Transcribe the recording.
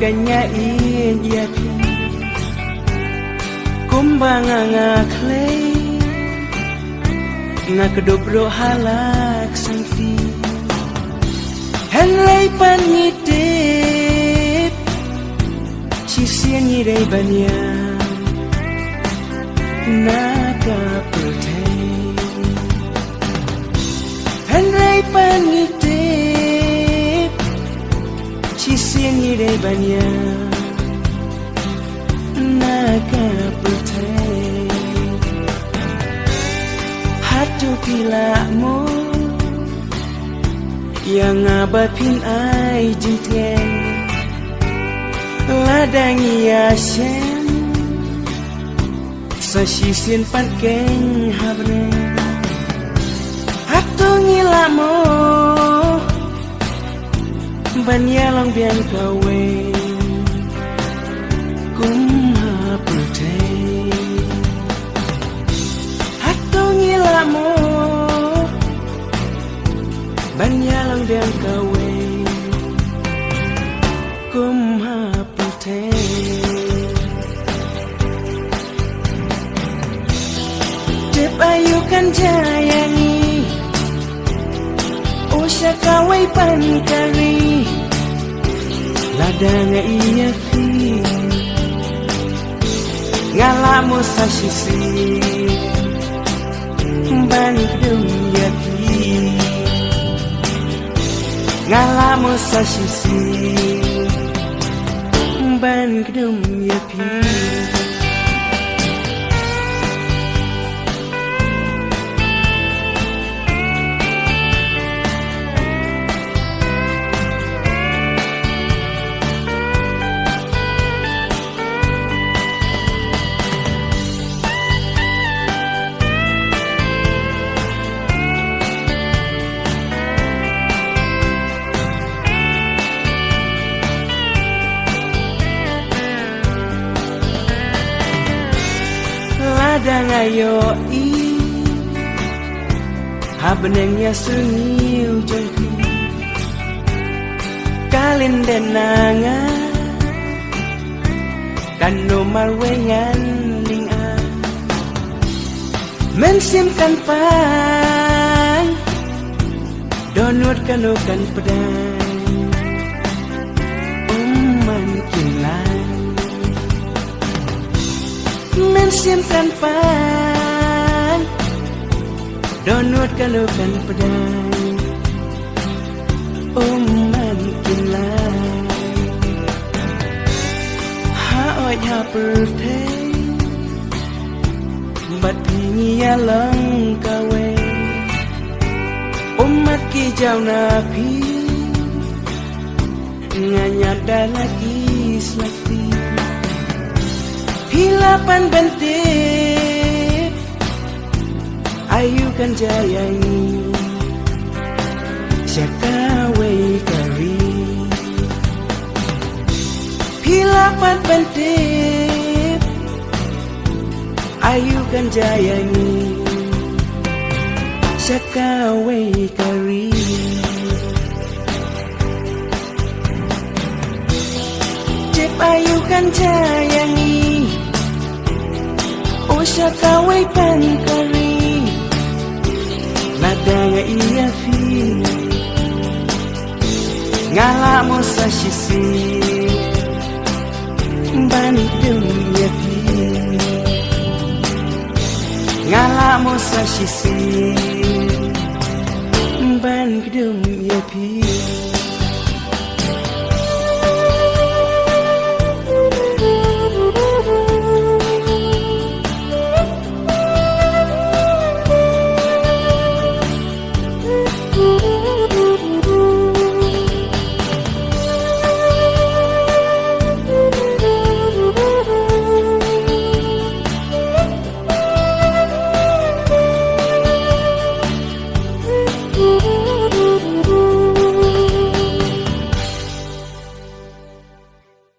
kanya in ya pi kumbanga ngaklay nga kedobro halak sangti henlay panitip sisian nyiray banya nakapultay henlay panitip sisian nyiray banya nakapultay hatu pilamu yang abapin ai jinteng ladangi asyen sa sisin pankeng habne hatu ngilamu banyalang biang kawe kumhapultay mo banyalang biang kawe kumhapultay Dip ayu kan jayangi usya kawe pankari ladanga iya fi ngalamu sa sisi ban kedum ya pi ngalamu sa sisi ban kedum ya pi Ladang ayo i habenengnya sunyiu jengki kalin denanga kan nomar wengan ling a mensimkan pan donut kanukan pedang man kinlan mensimkan pan donut kanukan pedang man kinlan haoi hapultay bat pingiya lang kawe umat kijau napi nganyada lagi selati hilapan bentik ayu kan jayangi syakawe kari hilapan bentik ayu kan jayangi syakawe kari cep ayu kan jayangi usya kawe pankari ladanga iya fi ngalamu sa sisi ban kedum ya pi ngalamu sa sisi ban kedum ya pi